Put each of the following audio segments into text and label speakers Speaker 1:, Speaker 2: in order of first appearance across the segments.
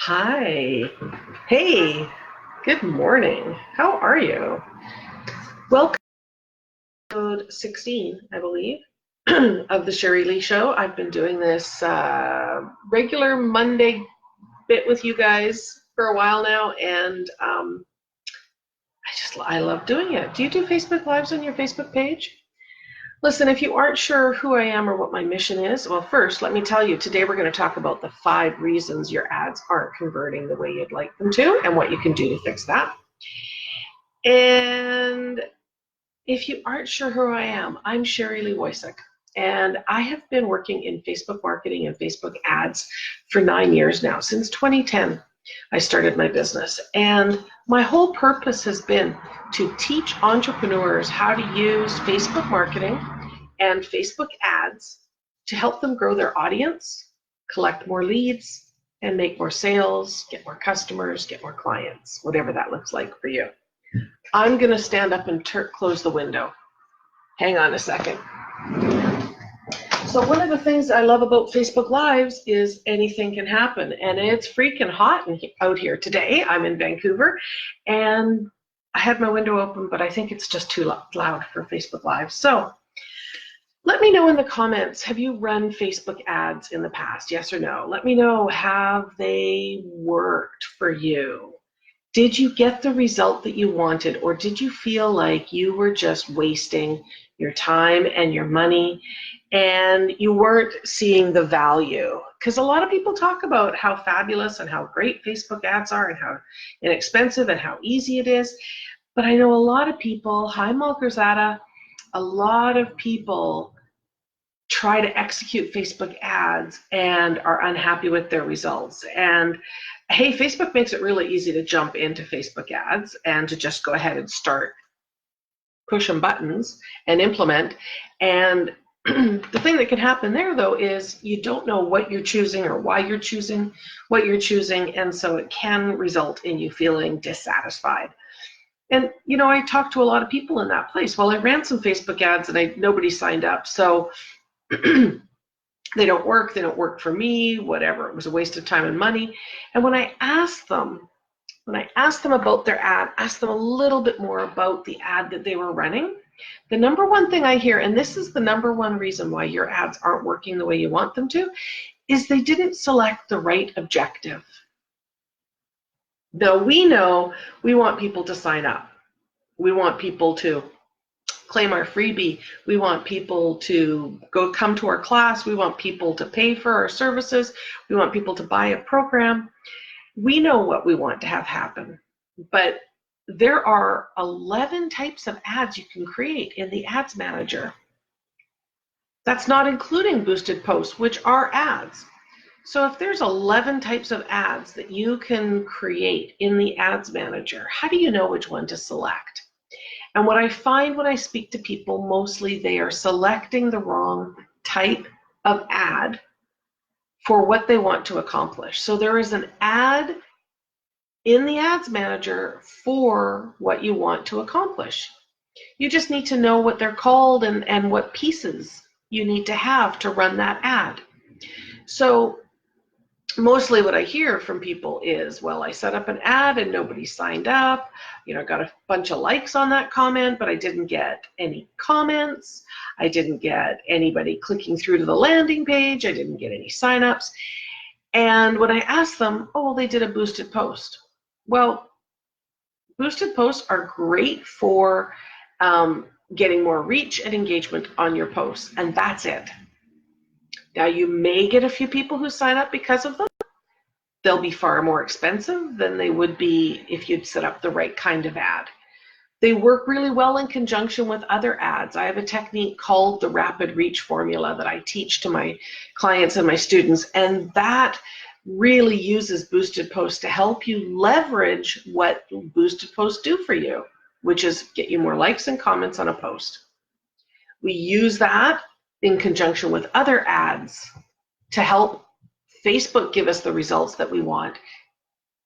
Speaker 1: Hi. Hey, good morning. How are you? Welcome to episode 16, I believe, of the Sherri-Lee Show. I've been doing this regular Monday bit with you guys for a while now, and I love doing it. Do you do Facebook Lives on your Facebook page? Listen, if you aren't sure who I am or what my mission is, well, first, let me tell you, today we're going to talk about the 5 reasons your ads aren't converting the way you'd like them to and what you can do to fix that. And if you aren't sure who I am, I'm Sherri-Lee, and I have been working in Facebook marketing and Facebook ads for 9 years now. Since 2010, I started my business, and my whole purpose has been to teach entrepreneurs how to use Facebook marketing and Facebook ads to help them grow their audience, collect more leads, and make more sales, get more customers, get more clients, whatever that looks like for you. I'm going to stand up and close the window. Hang on a second. So one of the things I love about Facebook Lives is anything can happen, and it's freaking hot out here today. I'm in Vancouver, and I had my window open, but I think it's just too loud for Facebook Live. So let me know in the comments, have you run Facebook ads in the past? Yes or no? Let me know, have they worked for you? Did you get the result that you wanted, or did you feel like you were just wasting your time and your money and you weren't seeing the value? Because a lot of people talk about how fabulous and how great Facebook ads are and how inexpensive and how easy it is. But I know a lot of people, hi Malkerzada, a lot of people try to execute Facebook ads and are unhappy with their results. And hey, Facebook makes it really easy to jump into Facebook ads and to just go ahead and start pushing buttons and implement. And the thing that can happen there, though, is you don't know what you're choosing or why you're choosing what you're choosing, and so it can result in you feeling dissatisfied. And, you know, I talked to a lot of people in that place. Well, I ran some Facebook ads and nobody signed up, so they don't work for me, whatever. It was a waste of time and money. And when I asked them about their ad, asked them a little bit more about the ad that they were running, the number one thing I hear, and this is the number one reason why your ads aren't working the way you want them to, is they didn't select the right objective. Now, we know we want people to sign up. We want people to claim our freebie. We want people to come to our class. We want people to pay for our services. We want people to buy a program. We know what we want to have happen, but there are 11 types of ads you can create in the Ads Manager. That's not including boosted posts, which are ads. So if there's 11 types of ads that you can create in the Ads Manager, how do you know which one to select? And what I find when I speak to people, mostly they are selecting the wrong type of ad for what they want to accomplish. So there is an ad in the Ads Manager for what you want to accomplish. You just need to know what they're called and what pieces you need to have to run that ad. So mostly what I hear from people is, well, I set up an ad and nobody signed up. You know, I got a bunch of likes on that comment, but I didn't get any comments. I didn't get anybody clicking through to the landing page. I didn't get any signups. And when I asked them, oh, well, they did a boosted post. Well, boosted posts are great for getting more reach and engagement on your posts, and that's it. Now, you may get a few people who sign up because of them. They'll be far more expensive than they would be if you'd set up the right kind of ad. They work really well in conjunction with other ads. I have a technique called the rapid reach formula that I teach to my clients and my students, and that really uses boosted posts to help you leverage what boosted posts do for you, which is get you more likes and comments on a post. We use that in conjunction with other ads to help Facebook give us the results that we want.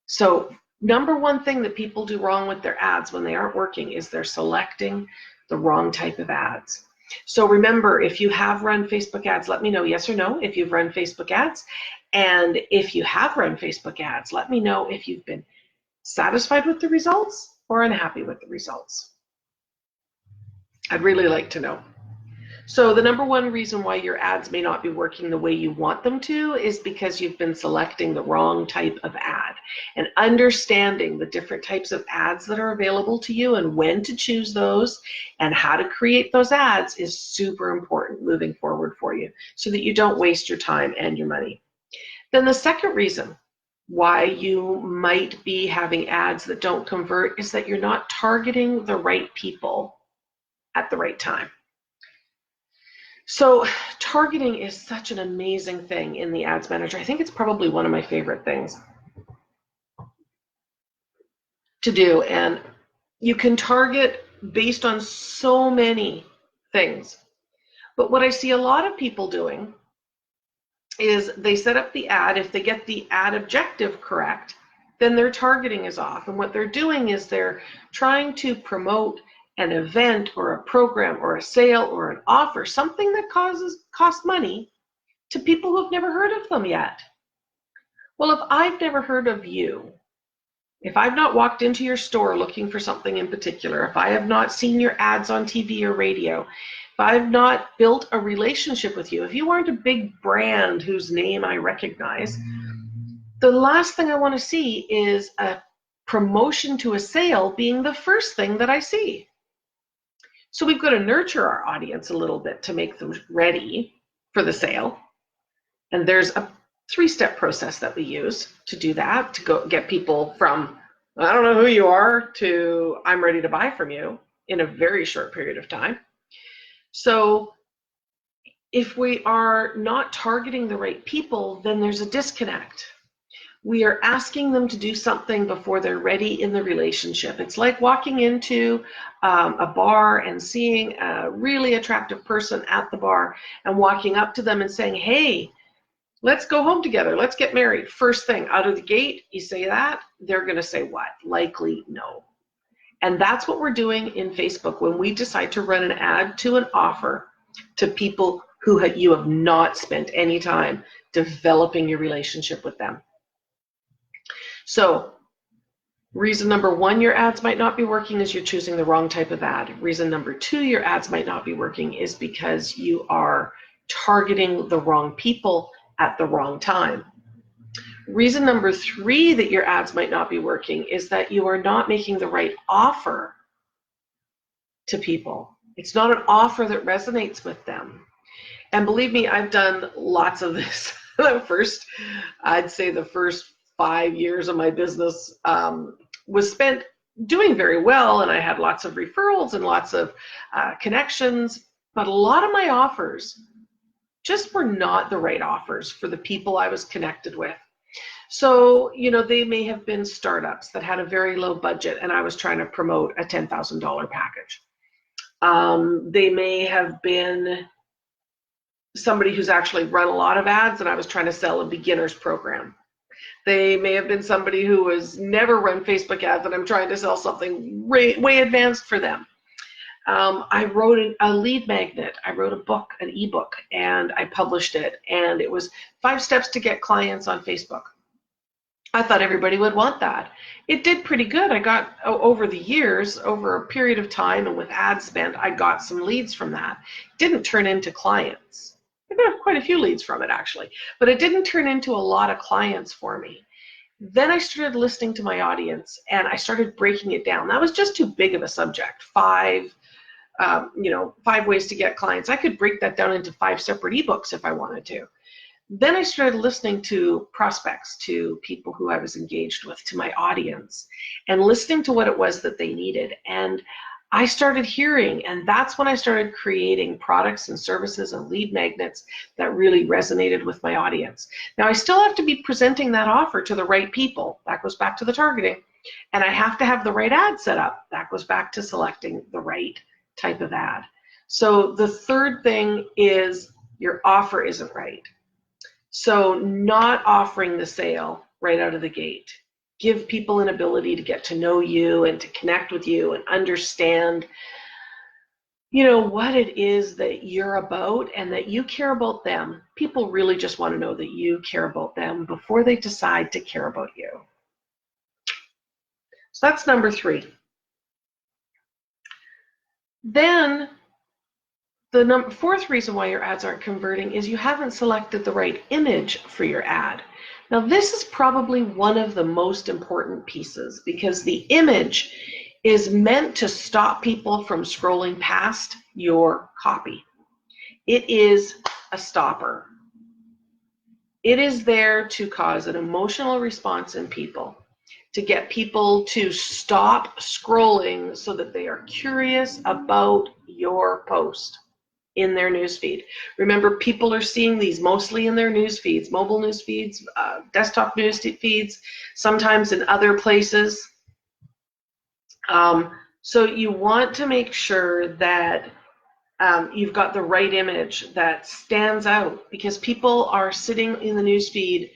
Speaker 1: So number one thing that people do wrong with their ads when they aren't working is they're selecting the wrong type of ads. So remember, if you have run Facebook ads, let me know yes or no if you've run Facebook ads. And if you have run Facebook ads, let me know if you've been satisfied with the results or unhappy with the results. I'd really like to know. So the number one reason why your ads may not be working the way you want them to is because you've been selecting the wrong type of ad. And understanding the different types of ads that are available to you and when to choose those and how to create those ads is super important moving forward for you so that you don't waste your time and your money. Then the second reason why you might be having ads that don't convert is that you're not targeting the right people at the right time. So targeting is such an amazing thing in the Ads Manager. I think it's probably one of my favorite things to do. And you can target based on so many things. But what I see a lot of people doing is they set up the ad. If they get the ad objective correct, then their targeting is off. And what they're doing is they're trying to promote an event or a program or a sale or an offer, something that costs money to people who've never heard of them yet. Well, if I've never heard of you, if I've not walked into your store looking for something in particular, if I have not seen your ads on TV or radio, if I've not built a relationship with you, if you aren't a big brand whose name I recognize, the last thing I want to see is a promotion to a sale being the first thing that I see. So we've got to nurture our audience a little bit to make them ready for the sale. And there's a 3-step process that we use to do that, to go get people from, I don't know who you are, to I'm ready to buy from you in a very short period of time. So if we are not targeting the right people, then there's a disconnect. We are asking them to do something before they're ready in the relationship. It's like walking into a bar and seeing a really attractive person at the bar and walking up to them and saying, hey, let's go home together. Let's get married. First thing out of the gate, you say that, they're going to say what? Likely no. And that's what we're doing in Facebook when we decide to run an ad to an offer to people who you have not spent any time developing your relationship with them. So reason number one, your ads might not be working is you're choosing the wrong type of ad. Reason number two, your ads might not be working is because you are targeting the wrong people at the wrong time. Reason number three that your ads might not be working is that you are not making the right offer to people. It's not an offer that resonates with them. And believe me, I've done lots of this. I'd say the first 5 years of my business was spent doing very well, and I had lots of referrals and lots of connections, but a lot of my offers just were not the right offers for the people I was connected with. So, they may have been startups that had a very low budget and I was trying to promote a $10,000 package. They may have been somebody who's actually run a lot of ads and I was trying to sell a beginner's program. They may have been somebody who has never run Facebook ads and I'm trying to sell something way advanced for them. I wrote a lead magnet. I wrote a book, an ebook, and I published it. And it was 5 steps to get clients on Facebook. I thought everybody would want that. It did pretty good. I got, over the years, over a period of time and with ad spend, I got some leads from that. It didn't turn into clients. I got quite a few leads from it, actually. But it didn't turn into a lot of clients for me. Then I started listening to my audience, and I started breaking it down. That was just too big of a subject. 5 ways to get clients. I could break that down into 5 separate ebooks if I wanted to. Then I started listening to prospects, to people who I was engaged with, to my audience, and listening to what it was that they needed. And I started hearing, and that's when I started creating products and services and lead magnets that really resonated with my audience. Now, I still have to be presenting that offer to the right people. That goes back to the targeting. And I have to have the right ad set up. That goes back to selecting the right type of ad. So the third thing is your offer isn't right. So not offering the sale right out of the gate. Give people an ability to get to know you and to connect with you and understand you know, what it is that you're about and that you care about them. People really just want to know that you care about them before they decide to care about you. So that's number 3. Then the fourth reason why your ads aren't converting is you haven't selected the right image for your ad. Now, this is probably one of the most important pieces because the image is meant to stop people from scrolling past your copy. It is a stopper. It is there to cause an emotional response in people, to get people to stop scrolling so that they are curious about your post in their newsfeed. Remember, people are seeing these mostly in their news feeds, mobile news feeds, desktop news feeds, sometimes in other places. So you want to make sure that you've got the right image that stands out, because people are sitting in the newsfeed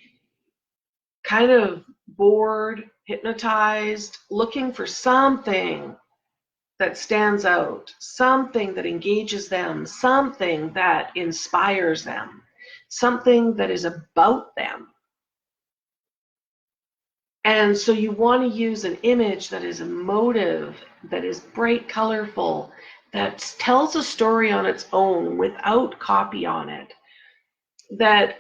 Speaker 1: kind of bored, hypnotized, looking for something that stands out, something that engages them, something that inspires them, something that is about them. And so you want to use an image that is emotive, that is bright, colorful, that tells a story on its own without copy on it, that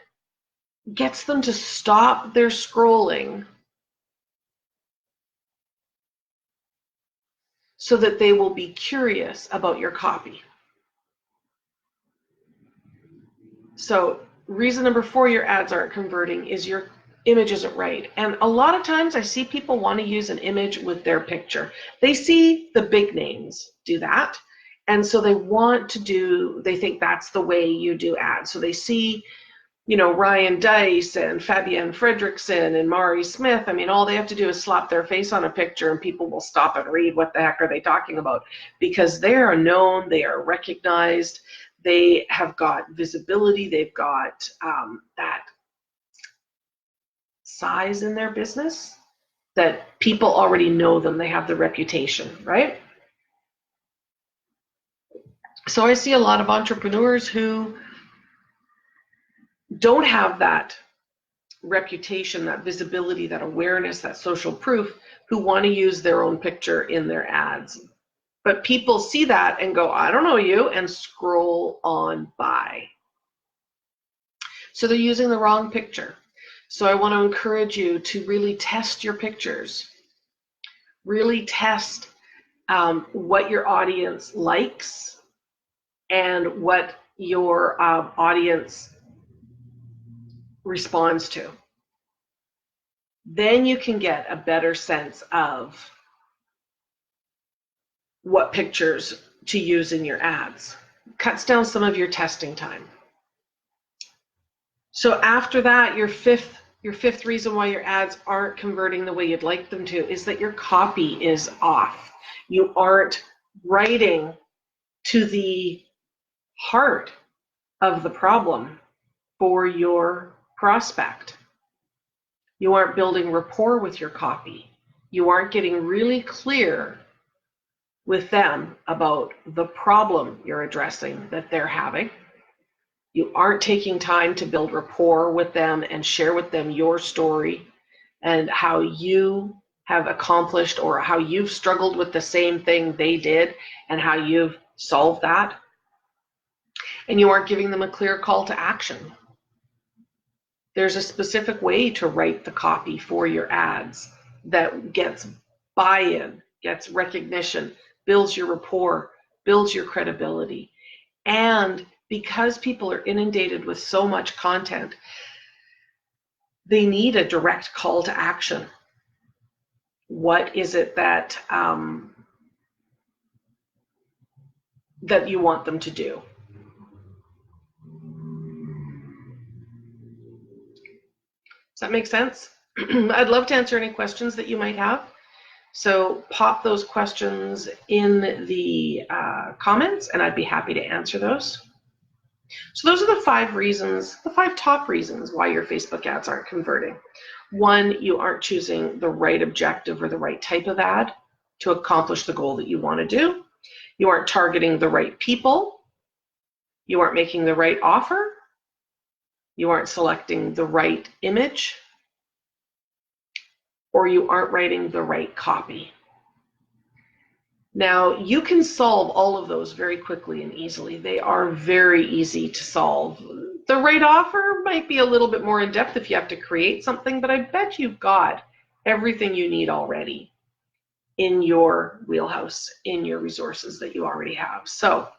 Speaker 1: gets them to stop their scrolling so that they will be curious about your copy. So reason number 4 your ads aren't converting is your image isn't right. And a lot of times I see people want to use an image with their picture. They see the big names do that. And so they think that's the way you do ads. So they see, you know, Ryan Dice and Fabienne Fredrickson and Mari Smith. I mean, all they have to do is slap their face on a picture and people will stop and read what the heck are they talking about, because they are known, they are recognized, they have got visibility, they've got that size in their business that people already know them, they have the reputation, right? So I see a lot of entrepreneurs who don't have that reputation, that visibility, that awareness, that social proof, who want to use their own picture in their ads. But people see that and go, I don't know you, and scroll on by. So they're using the wrong picture. So I want to encourage you to really test your pictures. Really test what your audience likes and what your audience responds to. Then you can get a better sense of what pictures to use in your ads. Cuts down some of your testing time. So after that, your fifth reason why your ads aren't converting the way you'd like them to is that your copy is off. You aren't writing to the heart of the problem for your prospect. You aren't building rapport with your copy. You aren't getting really clear with them about the problem you're addressing that they're having. You aren't taking time to build rapport with them and share with them your story and how you have accomplished or how you've struggled with the same thing they did and how you've solved that. And you aren't giving them a clear call to action. There's a specific way to write the copy for your ads that gets buy-in, gets recognition, builds your rapport, builds your credibility. And because people are inundated with so much content, they need a direct call to action. What is it that that you want them to do? Does that make sense? I'd love to answer any questions that you might have. So pop those questions in the comments and I'd be happy to answer those. So those are the 5 reasons, the 5 top reasons why your Facebook ads aren't converting. 1, you aren't choosing the right objective or the right type of ad to accomplish the goal that you want to do. You aren't targeting the right people. You aren't making the right offer. You aren't selecting the right image, or you aren't writing the right copy. Now, you can solve all of those very quickly and easily. They are very easy to solve. The right offer might be a little bit more in depth if you have to create something, but I bet you've got everything you need already in your wheelhouse, in your resources that you already have. So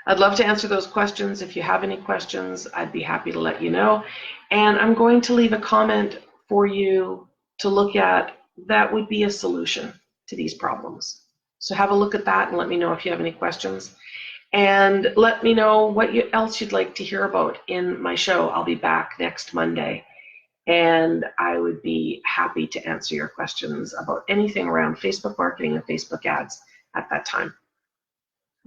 Speaker 1: I'd love to answer those questions. If you have any questions, I'd be happy to let you know. And I'm going to leave a comment for you to look at that would be a solution to these problems. So have a look at that and let me know if you have any questions. And let me know what else you'd like to hear about in my show. I'll be back next Monday, and I would be happy to answer your questions about anything around Facebook marketing and Facebook ads at that time.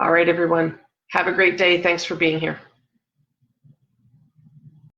Speaker 1: All right, everyone. Have a great day. Thanks for being here.